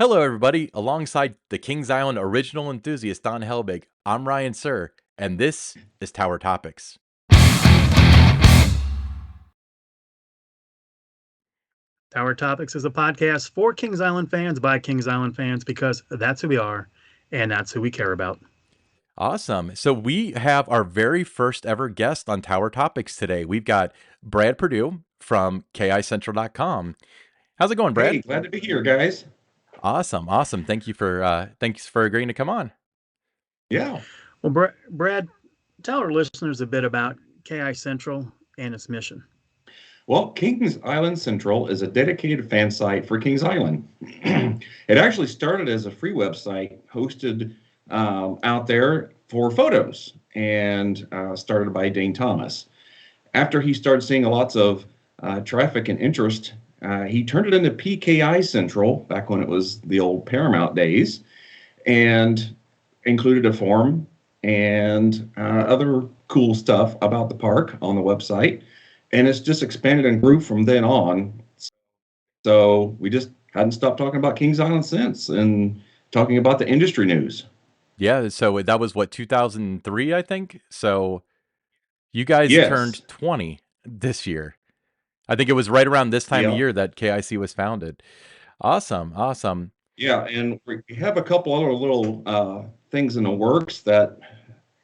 Hello, everybody. Alongside the Kings Island original enthusiast Don Helbig, I'm Ryan Sir, and this is Tower Topics. Tower Topics is a podcast for Kings Island fans by Kings Island fans because that's who we are and that's who we care about. Awesome. So we have our very first ever guest on Tower Topics today. We've got Brad Perdue from KICentral.com. How's it going, Hey, Brad? glad to be here, guys. Awesome. Thanks for agreeing to come on. Yeah. Well, Brad, tell our listeners a bit about KI Central and its mission. Well, Kings Island Central is a dedicated fan site for Kings Island. It actually started as a free website hosted out there for photos and started by Dane Thomas. After he started seeing lots of traffic and interest, he turned it into PKI Central back when it was the old Paramount days and included a forum and other cool stuff about the park on the website. And it's just expanded and grew from then on. So we just hadn't stopped talking about Kings Island since and talking about the industry news. Yeah, so that was what, 2003, I think? So you guys Yes. turned 20 this year. I think it was right around this time of Yeah. year that KIC was founded. Awesome. Yeah. And we have a couple other little things in the works that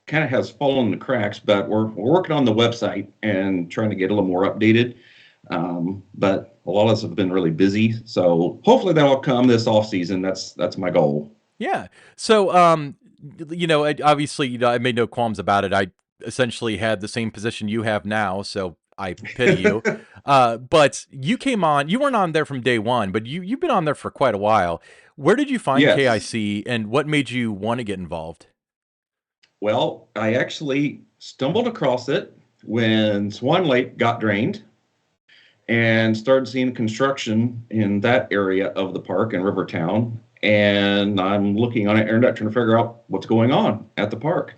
kind of has fallen in the cracks, but we're working on the website and trying to get a little more updated. But a lot of us have been really busy, so hopefully that'll come this off season. That's my goal. Yeah. So, obviously, I made no qualms about it. I essentially had the same position you have now, so I pity you. But you came on. You weren't on there from day one, but you've been on there for quite a while. Where did you find Yes. KIC, and what made you want to get involved? Well, I actually stumbled across it when Swan Lake got drained and started seeing construction in that area of the park in Rivertown. And I'm looking on the internet trying to figure out what's going on at the park.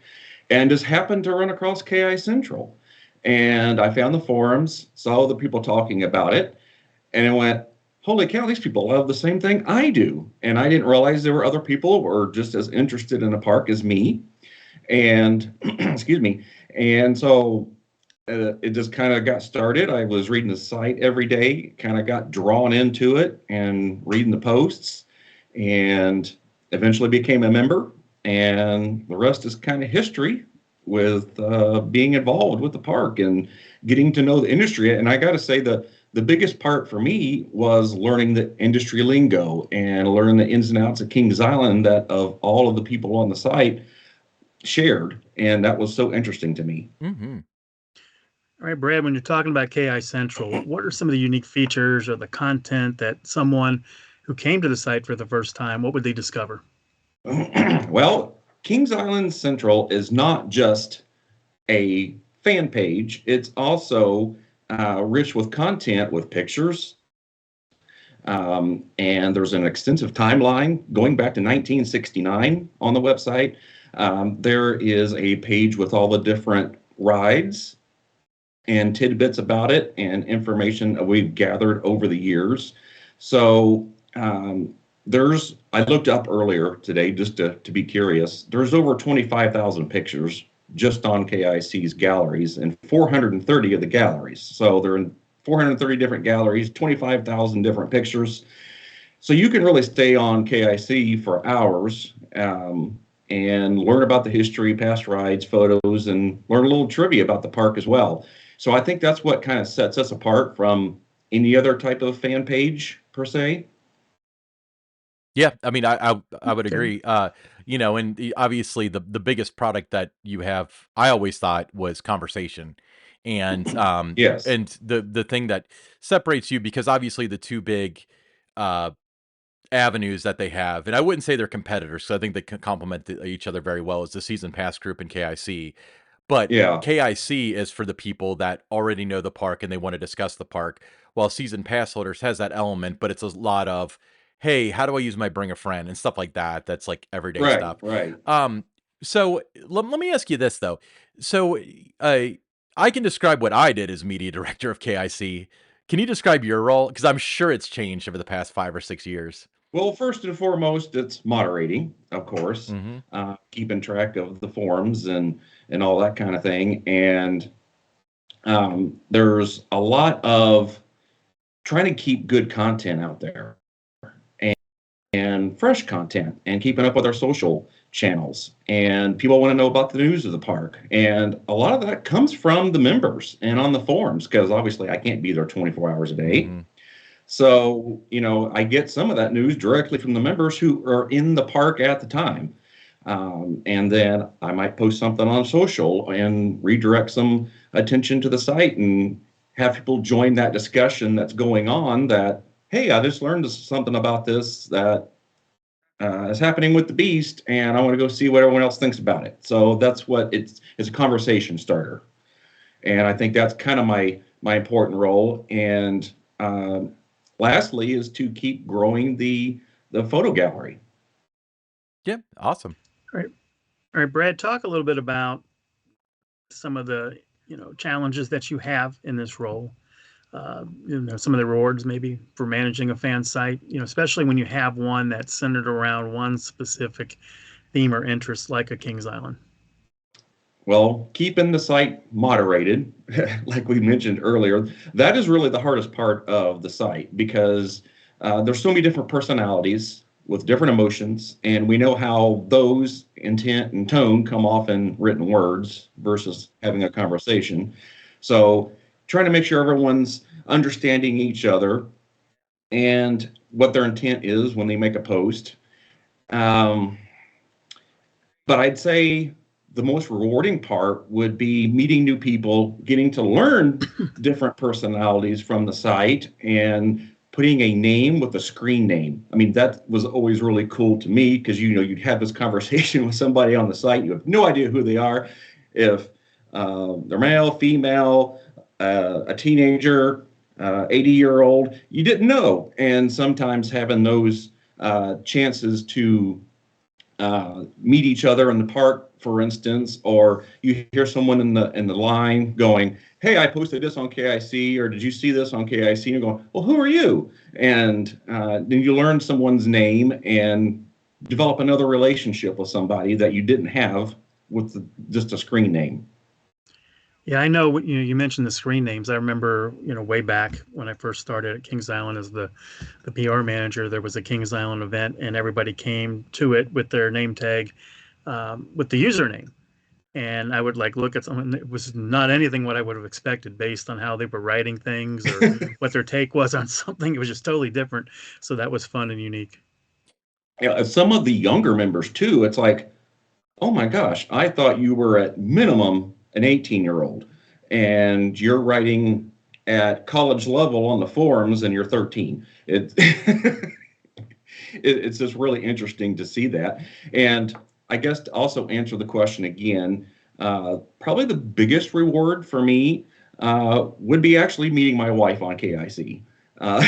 And just happened to run across KI Central. And I found the forums, saw the people talking about it, and I went, holy cow, these people love the same thing I do. And I didn't realize there were other people who were just as interested in the park as me. And excuse me. And so it just kind of got started. I was reading the site every day, kind of got drawn into it and reading the posts, and eventually became a member. And the rest is kind of history with being involved with the park and getting to know the industry. And I got to say, the biggest part for me was learning the industry lingo and learning the ins and outs of Kings Island that of all of the people on the site shared. And that was so interesting to me. Mm-hmm. All right, Brad, when you're talking about KI Central, what are some of the unique features or the content that someone who came to the site for the first time, what would they discover? Well, Kings Island Central is not just a fan page, it's also rich with content with pictures. And there's an extensive timeline going back to 1969 on the website. There is a page with all the different rides and tidbits about it and information that we've gathered over the years. So I looked up earlier today just to be curious. There's over 25,000 pictures just on KIC's galleries and 430 of the galleries. So they're in 430 different galleries, 25,000 different pictures. So you can really stay on KIC for hours and learn about the history, past rides, photos, and learn a little trivia about the park as well. So I think that's what kind of sets us apart from any other type of fan page per se. Yeah, I mean, I would Okay. agree. Obviously the biggest product that you have, I always thought, was conversation, and Yes. the thing that separates you, because obviously the two big uh avenues that they have, and I wouldn't say they're competitors, so I think they can complement each other very well, is the season pass group and KIC. But Yeah. KIC is for the people that already know the park and they want to discuss the park, while season pass holders has that element, but it's a lot of, hey, how do I use my bring a friend and stuff like that. That's like everyday Right. stuff. Right. Um, so let me ask you this though. So uh, I can describe what I did as media director of KIC. Can you describe your role? Because I'm sure it's changed over the past 5 or 6 years. Well, first and foremost, it's moderating, of course, Hmm. keeping track of the forums and all that kind of thing. And there's a lot of trying to keep good content out there and, and fresh content and keeping up with our social channels. And people want to know about the news of the park. And a lot of that comes from the members and on the forums because obviously I can't be there 24 hours a day. Hmm. So, I get some of that news directly from the members who are in the park at the time. And then I might post something on social and redirect some attention to the site and have people join that discussion that's going on that, hey, I just learned something about this that is happening with the beast, and I want to go see what everyone else thinks about it. So that's what it's a conversation starter. And I think that's kind of my important role. And lastly is to keep growing the photo gallery. Yeah, awesome. All right. All right, Brad, talk a little bit about some of the, challenges that you have in this role. Some of the rewards maybe for managing a fan site, especially when you have one that's centered around one specific theme or interest like a Kings Island. Well, keeping the site moderated, like we mentioned earlier, that is really the hardest part of the site because there's so many different personalities with different emotions, and we know how those intent and tone come off in written words versus having a conversation. So, trying to make sure everyone's understanding each other and what their intent is when they make a post. Um, but I'd say the most rewarding part would be meeting new people, getting to learn different personalities from the site, and putting a name with a screen name. I mean, that was always really cool to me because you'd have this conversation with somebody on the site, you have no idea who they are, if they're male, female, a teenager, 80-year-old, you didn't know. And sometimes having those chances to meet each other in the park, for instance, or you hear someone in the line going, "Hey, I posted this on KIC," or "Did you see this on KIC?" And you're going, "Well, who are you?" And then you learn someone's name and develop another relationship with somebody that you didn't have with just a screen name. Yeah, I know. You mentioned the screen names. I remember, way back when I first started at Kings Island as the PR manager, there was a Kings Island event, and everybody came to it with their name tag, with the username. And I would like look at someone. It was not anything what I would have expected based on how they were writing things or what their take was on something. It was just totally different. So that was fun and unique. Yeah, some of the younger members too, it's like, oh my gosh, I thought you were at minimum an 18-year-old and you're writing at college level on the forums and you're 13. It's just really interesting to see that. And I guess to also answer the question again, probably the biggest reward for me would be actually meeting my wife on KIC. Uh,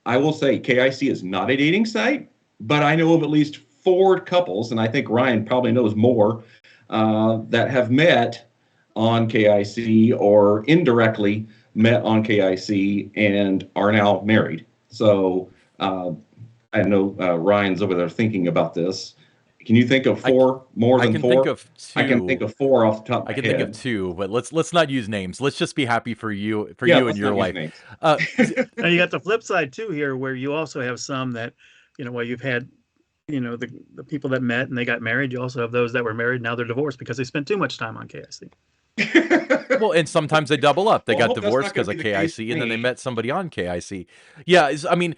I will say KIC is not a dating site, but I know of at least 4 couples, and I think Ryan probably knows more, that have met on KIC or indirectly met on KIC and are now married. So I know Ryan's over there thinking about this. Can you think of I 4 more I than can think 4? of I can think two. of 4 off the top of I my can think of head. two, but let's not use names. Let's just be happy for you Yeah, and let's your not use wife. names. Now you got the flip side too here, where you also have some that, well, you've had, the people that met and they got married. You also have those that were married now they're divorced because they spent too much time on KIC. Well, and sometimes they double up. They Well, I got hope that's divorced not going because to of be the case KIC, for and then they me. met somebody on KIC. Yeah, I mean,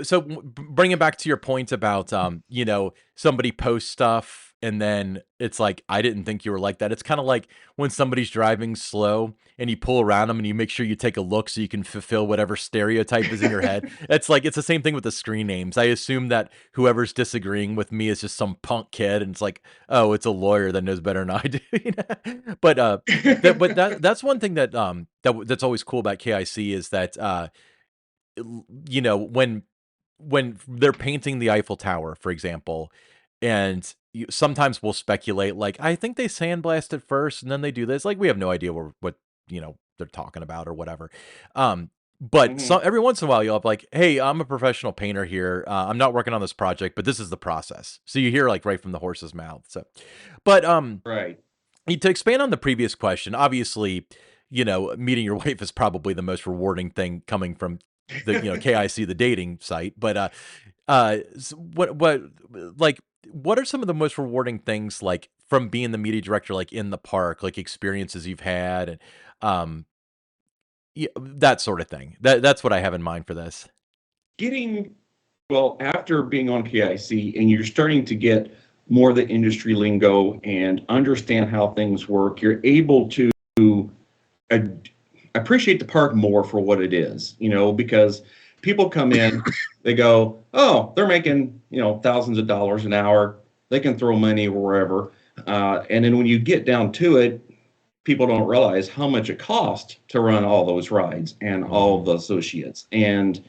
so bringing back to your point about, somebody posts stuff and then it's like, I didn't think you were like that. It's kind of like when somebody's driving slow and you pull around them and you make sure you take a look so you can fulfill whatever stereotype is in your head. It's the same thing with the screen names. I assume that whoever's disagreeing with me is just some punk kid, and it's like, oh, it's a lawyer that knows better than I do. But that's one thing that's always cool about KIC is that when they're painting the Eiffel Tower, for example, and sometimes we'll speculate like, I think they sandblasted first and then they do this. Like, we have no idea what they're talking about or whatever. But every once in a while, you'll have like, hey, I'm a professional painter here. I'm not working on this project, but this is the process. So you hear like right from the horse's mouth. So, but Right. to expand on the previous question, obviously, meeting your wife is probably the most rewarding thing coming from the KIC, the dating site. But what are some of the most rewarding things like from being the media director, like in the park, like experiences you've had, and um, yeah, that sort of thing. That's what I have in mind for this. Getting, well, after being on KIC and you're starting to get more of the industry lingo and understand how things work, you're able to uh, appreciate the park more for what it is, because people come in, they go, oh, they're making, thousands of dollars an hour. They can throw money wherever. And then when you get down to it, people don't realize how much it costs to run all those rides and all the associates and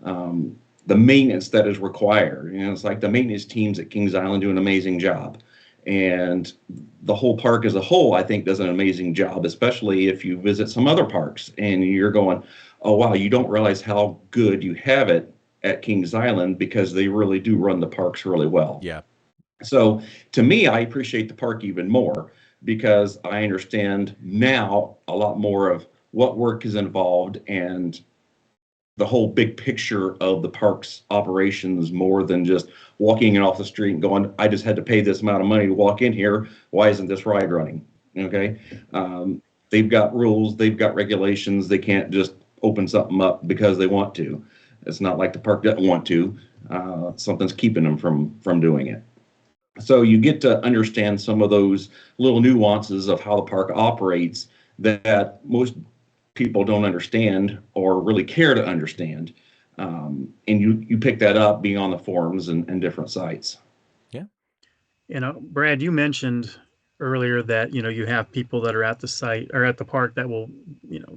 the maintenance that is required. It's like the maintenance teams at Kings Island do an amazing job. And the whole park as a whole, I think, does an amazing job, especially if you visit some other parks and you're going, oh, wow, you don't realize how good you have it at Kings Island because they really do run the parks really well. Yeah. So to me, I appreciate the park even more because I understand now a lot more of what work is involved and the whole big picture of the park's operations more than just walking in off the street and going, I just had to pay this amount of money to walk in here. Why isn't this ride running? Okay. They've got rules, they've got regulations. They can't just open something up because they want to. It's not like the park doesn't want to. Something's keeping them from doing it. So you get to understand some of those little nuances of how the park operates that most people don't understand or really care to understand. And you pick that up being on the forums and different sites. Yeah. Brad, you mentioned earlier that, you have people that are at the site or at the park that will,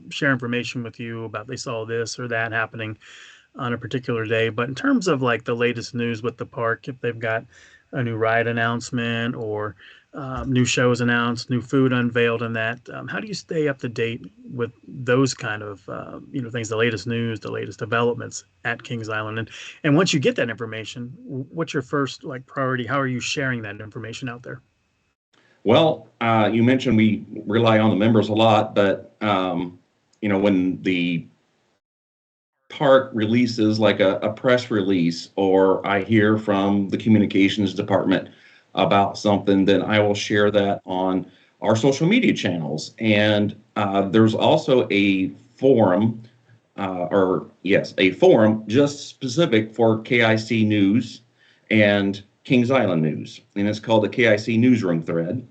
share information with you about they saw this or that happening on a particular day. But in terms of like the latest news with the park, if they've got a new ride announcement or new shows announced, new food unveiled, and that, how do you stay up to date with those kind of things, the latest news, the latest developments at Kings Island, and once you get that information, what's your first like priority? How are you sharing that information out there? Well, you mentioned we rely on the members a lot, but when the park releases like a press release or I hear from the communications department about something, then I will share that on our social media channels. And there's also a forum, a forum just specific for KIC news and Kings Island news. And it's called the KIC Newsroom thread.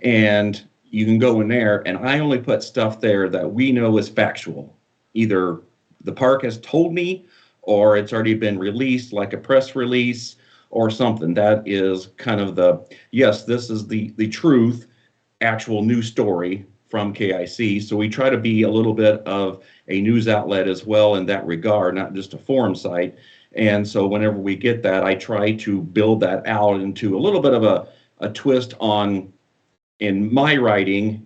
And you can go in there, and I only put stuff there that we know is factual. Either the park has told me or it's already been released like a press release or something. That is kind of yes, this is the truth, actual news story from KIC. So we try to be a little bit of a news outlet as well in that regard, not just a forum site. And so whenever we get that, I try to build that out into a little bit of a twist in my writing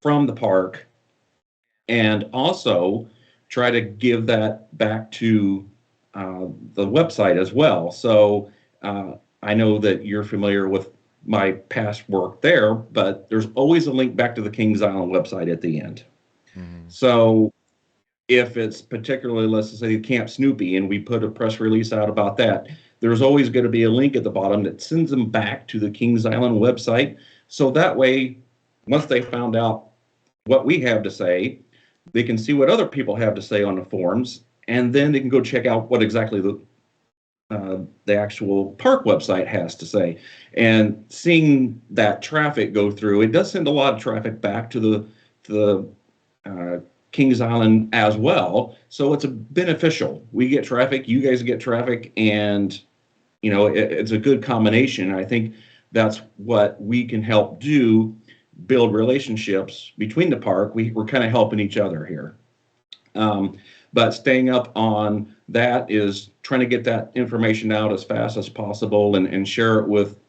from the park, and also try to give that back to the website as well. So I know that you're familiar with my past work there, but there's always a link back to the Kings Island website at the end. So if it's particularly, let's say, Camp Snoopy, and we put a press release out about that, there's always going to be a link at the bottom that sends them back to the Kings Island website. So that way, once they found out what we have to say, they can see what other people have to say on the forums, and then they can go check out what exactly the actual park website has to say. And seeing that traffic go through, it does send a lot of traffic back to the Kings Island as well. So it's beneficial. We get traffic, you guys get traffic, and it's a good combination. I think that's what we can help do, build relationships between the park. We're kind of helping each other here. But staying up on that is trying to get that information out as fast as possible and share it with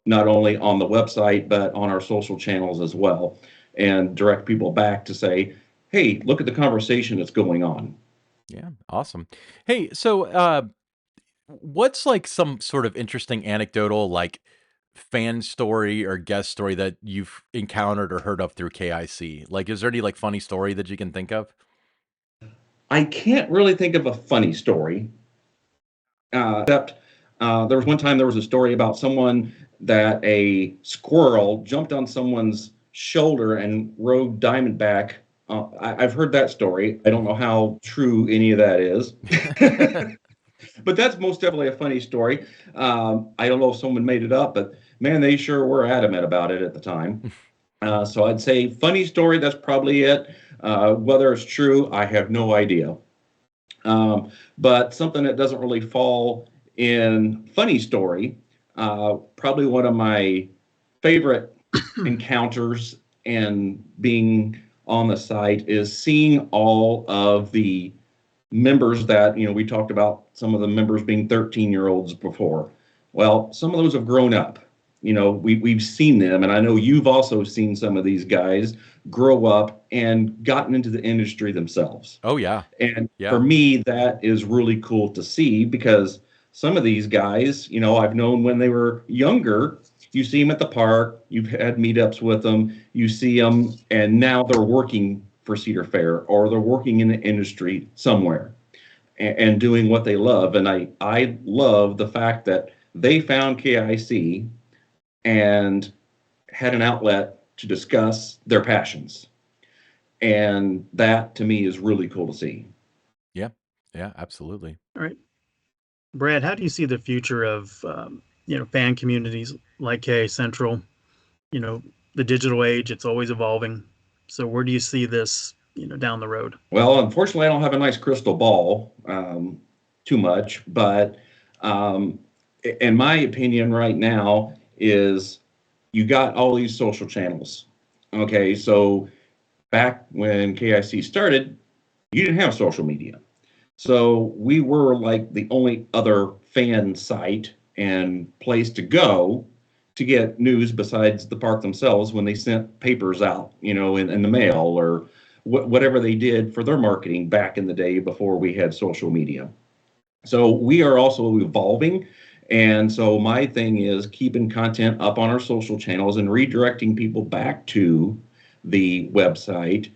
not only on the website, but on our social channels as well, and direct people back to say, hey, look at the conversation that's going on. Yeah, awesome. Hey, so what's like some sort of interesting anecdotal like fan story or guest story that you've encountered or heard of through KIC? Like, is there any like funny story that you can think of? I can't really think of a funny story, except there was one time there was a story about someone that a squirrel jumped on someone's shoulder and rode Diamondback. I've heard that story. I don't know how true any of that is, but that's most definitely a funny story. I don't know if someone made it up, but man, they sure were adamant about it at the time. So I'd say funny story. That's probably it. Whether it's true, I have no idea. But something that doesn't really fall in funny story, probably one of my favorite encounters and being on the site is seeing all of the members that, we talked about some of the members being 13-year-olds before. Well, some of those have grown up. We've seen them, and I know you've also seen some of these guys grow up and gotten into the industry themselves. Oh yeah. And for Yeah. me, that is really cool to see because some of these guys, I've known when they were younger. You see them at the park, you've had meetups with them, you see them, and now they're working for Cedar Fair or they're working in the industry somewhere and doing what they love. And I love the fact that they found KIC and had an outlet to discuss their passions. And that to me is really cool to see. Yeah. Yeah, absolutely. All right, Brad, how do you see the future of fan communities like KICentral? You know, the digital age, it's always evolving. So where do you see this, down the road? Well, unfortunately, I don't have a nice crystal ball too much, but um, in my opinion, right now, is you got all these social channels. Okay, so back when KIC started, you didn't have social media. So we were like the only other fan site and place to go to get news besides the park themselves when they sent papers out, in the mail or whatever they did for their marketing back in the day before we had social media. So we are also evolving. And so my thing is keeping content up on our social channels and redirecting people back to the website,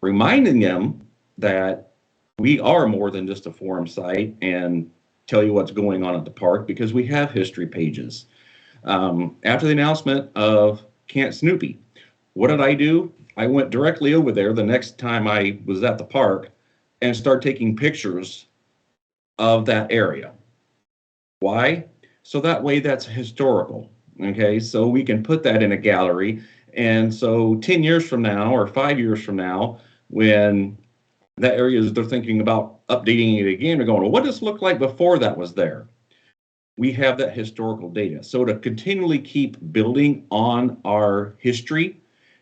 reminding them that we are more than just a forum site and tell you what's going on at the park because we have history pages. After the announcement of Camp Snoopy, what did I do? I went directly over there the next time I was at the park and started taking pictures of that area. Why? So that way that's historical. Okay, so we can put that in a gallery. And so 10 years from now or 5 years from now, when that area is they're thinking about updating it again, they're going, well, what does it look like before that was there? We have that historical data. So to continually keep building on our history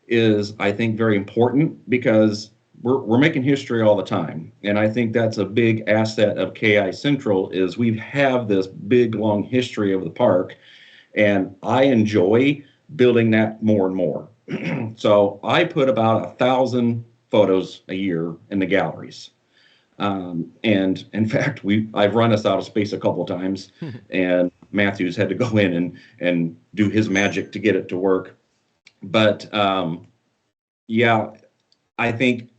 is, I think, very important because we're making history all the time. And I think that's a big asset of KICentral is we have this big, long history of the park. And I enjoy building that more and more. So I put about 1,000 photos a year in the galleries. And in fact, I've run us out of space a couple of times, and Matthews had to go in and do his magic to get it to work. But yeah, I think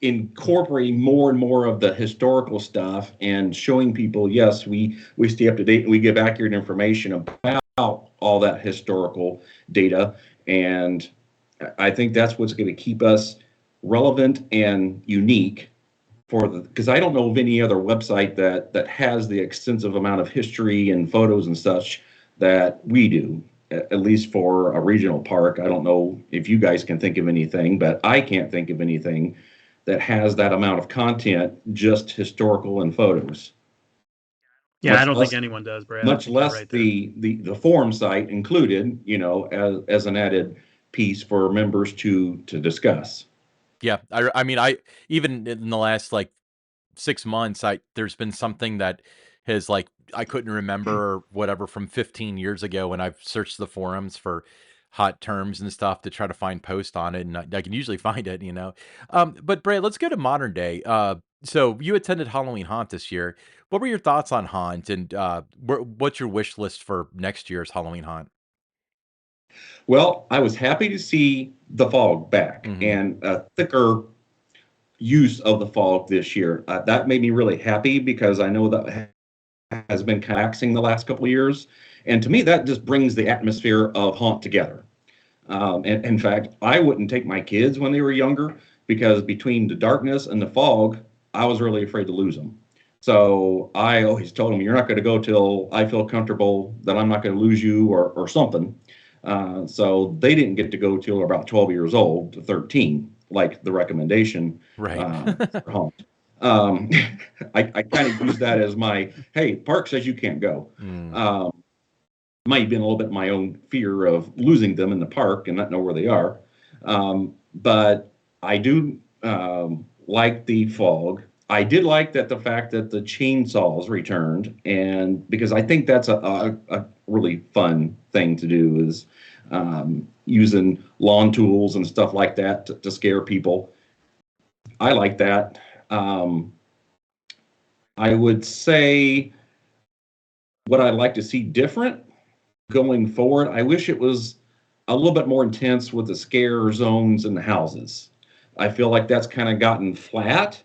incorporating more and more of the historical stuff and showing people, yes, we stay up to date and we give accurate information about all that historical data. And I think that's what's going to keep us relevant and unique because I don't know of any other website that has the extensive amount of history and photos and such that we do, at least for a regional park. I don't know if you guys can think of anything, but I can't think of anything that has that amount of content, just historical and photos. Yeah, I don't think anyone does, Brad. I Much think you're less right there. the forum site included, as an added piece for members to discuss. Yeah. I mean, I even in the last like 6 months, there's been something that has like I couldn't remember or whatever from 15 years ago when I've searched the forums for hot terms and stuff to try to find posts on it, and I can usually find it. But Brad, let's go to modern day. So you attended Halloween Haunt this year. What were your thoughts on Haunt, and what's your wish list for next year's Halloween Haunt? Well, I was happy to see the fog back Hmm. and a thicker use of the fog this year. That made me really happy because I know that has been taxing the last couple of years. And to me, that just brings the atmosphere of Haunt together. And in fact, I wouldn't take my kids when they were younger because between the darkness and the fog, I was really afraid to lose them. So I always told them, you're not going to go till I feel comfortable that I'm not going to lose you or something. So they didn't get to go till about 12 years old to 13, like the recommendation Right. for Haunt. Um, I kind of use that as my, hey, park says you can't go. Mm. Um, might have been a little bit my own fear of losing them in the park and not know where they are. But I do like the fog. I did like that the fact that the chainsaws returned, and because I think that's a really fun thing to do is using lawn tools and stuff like that to scare people. I like that. Um, I would say what I'd like to see different going forward. I wish it was a little bit more intense with the scare zones in the houses. I feel like that's kind of gotten flat,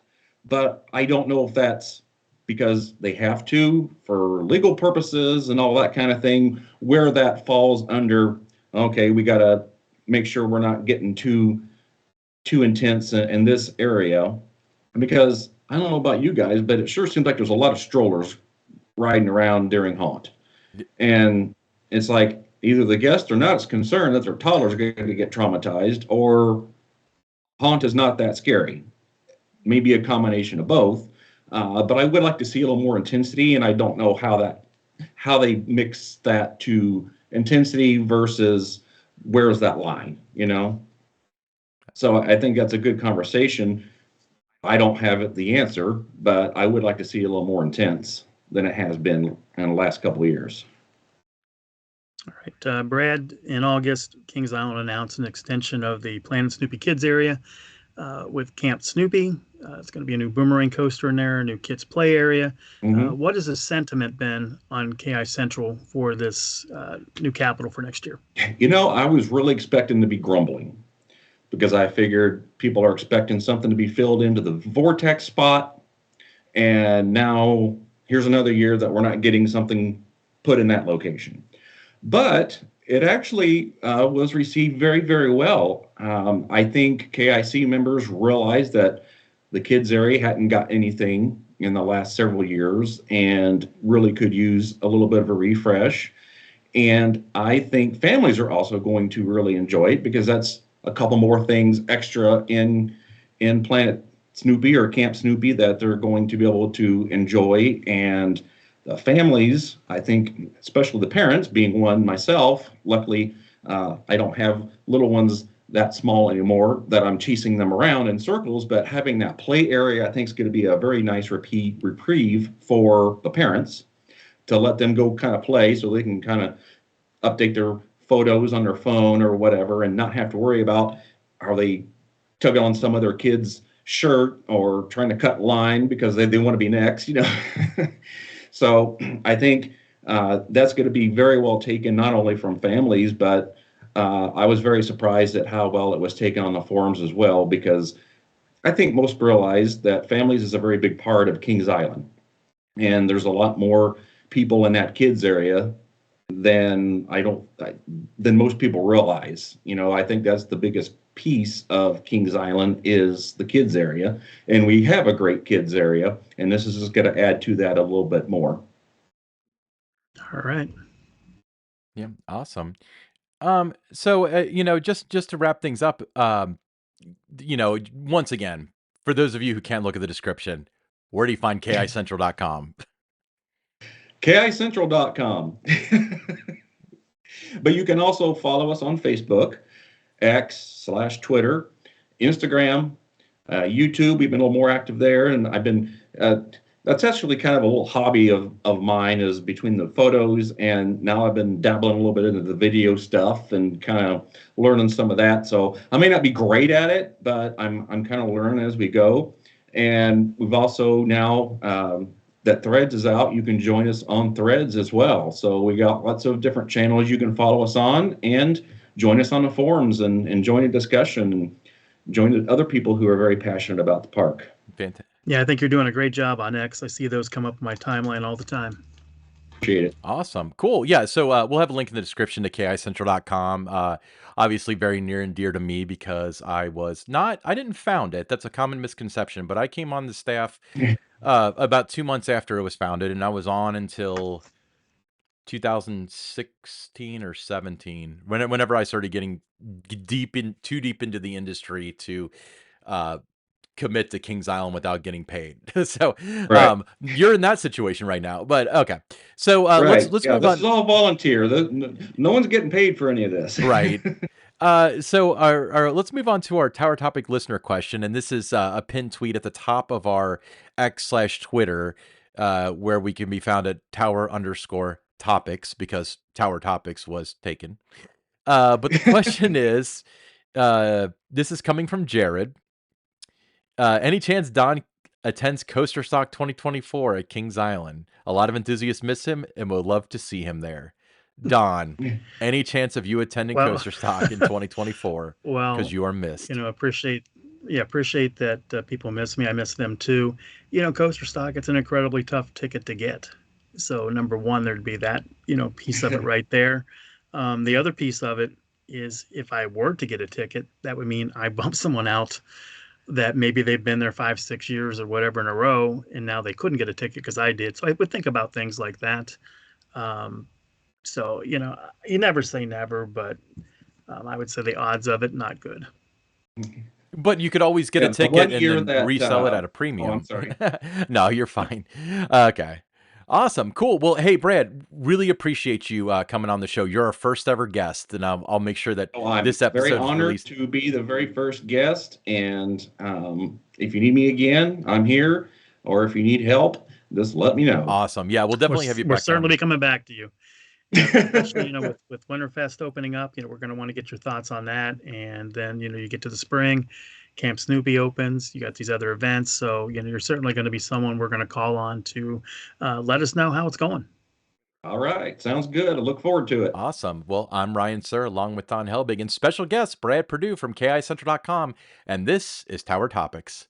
but I don't know if that's because they have to for legal purposes and all that kind of thing, where that falls under, okay, we got to make sure we're not getting too intense in this area. Because I don't know about you guys, but it sure seems like there's a lot of strollers riding around during Haunt. And it's like either the guest or not is concerned that their toddler's going to get traumatized, or Haunt is not that scary. Maybe a combination of both. But I would like to see a little more intensity, and I don't know how they mix that to intensity versus where's that line, you know? So I think that's a good conversation. I don't have the answer, but I would like to see a little more intense than it has been in the last couple of years. All right, Brad, in August, Kings Island announced an extension of the Planet Snoopy Kids area with Camp Snoopy. It's going to be a new boomerang coaster in there, a new kids play area. Mm-hmm. What has the sentiment been on KICentral for this new capital for next year? You know, I was really expecting to be grumbling because I figured people are expecting something to be filled into the vortex spot. And now here's another year that we're not getting something put in that location. But it actually was received very, very well. I think KIC members realized that the kids area hadn't got anything in the last several years and really could use a little bit of a refresh. And I think families are also going to really enjoy it because that's a couple more things extra in Planet Snoopy or Camp Snoopy that they're going to be able to enjoy. And the families, I think, especially the parents, being one myself, luckily I don't have little ones that small anymore that I'm chasing them around in circles, but having that play area, I think, is going to be a very nice reprieve for the parents to let them go kind of play so they can kind of update their photos on their phone or whatever and not have to worry about are they tugging on some other kid's shirt or trying to cut line because they want to be next, you know. So I think that's going to be very well taken, not only from families, but I was very surprised at how well it was taken on the forums as well, because I think most realize that families is a very big part of Kings Island. And there's a lot more people in that kids area than than most people realize. You know, I think that's the biggest piece of Kings Island is the kids area, and we have a great kids area, and this is just going to add to that a little bit more. All right. Yeah, awesome. So just to wrap things up, once again, for those of you who can't look at the description, where do you find KICentral.com? KICentral.com. But you can also follow us on Facebook, X/Twitter, Instagram, YouTube. We've been a little more active there, and I've been. That's actually kind of a little hobby of mine is between the photos, and now I've been dabbling a little bit into the video stuff and kind of learning some of that. So I may not be great at it, but I'm kind of learning as we go. And we've also now that Threads is out, you can join us on Threads as well. So we got lots of different channels you can follow us on and join us on the forums and join a discussion and join other people who are very passionate about the park. Fantastic. Yeah, I think you're doing a great job on X. I see those come up in my timeline all the time. Appreciate it. Awesome. Cool. Yeah. So we'll have a link in the description to KICentral.com. Obviously very near and dear to me because I didn't found it. That's a common misconception, but I came on the staff about 2 months after it was founded, and I was on until 2016 or 17, whenever I started getting too deep into the industry to uh, commit to Kings Island without getting paid. So Right. you're in that situation right now. But okay. So Right. let's Yeah, move this on. is all volunteer. No one's getting paid for any of this. Right. So let's move on to our Tower Topic listener question, and this is a pinned tweet at the top of our X/Twitter, where we can be found at Tower_Topics because Tower Topics was taken. But the question is, this is coming from Jared. Any chance Don attends Coaster Stock 2024 at Kings Island? A lot of enthusiasts miss him and would love to see him there. Don, any chance of you attending Well, Coaster Stock in 2024? well, Because you are missed. appreciate that people miss me. I miss them too. Coaster stock, it's an incredibly tough ticket to get. So number one, there'd be that, piece of it right there. The other piece of it is if I were to get a ticket, that would mean I bump someone out that maybe they've been there 5, 6 years or whatever in a row, and now they couldn't get a ticket because I did. So I would think about things like that. So, you never say never, but I would say the odds of it, not good. But you could always get a Yeah, the ticket one year and then that, resell it at a oh, premium. I'm sorry. No, you're fine. Okay. Awesome. Cool. Well, hey, Brad, really appreciate you coming on the show. You're our first ever guest, and I'll make sure that Oh, I'm this very episode is honored released. to be the very first guest. And if you need me again, I'm here. Or if you need help, just let me know. Awesome. Yeah, we'll definitely have you We're back certainly on. be coming back to you. Especially, with Winterfest opening up, we're going to want to get your thoughts on that. And then, you get to the spring, Camp Snoopy opens, you got these other events. So, you're certainly going to be someone we're going to call on to let us know how it's going. All right. Sounds good. I look forward to it. Awesome. Well, I'm Ryan Sir, along with Don Helbig, and special guest Brad Perdue from KICentral.com, and this is Tower Topics.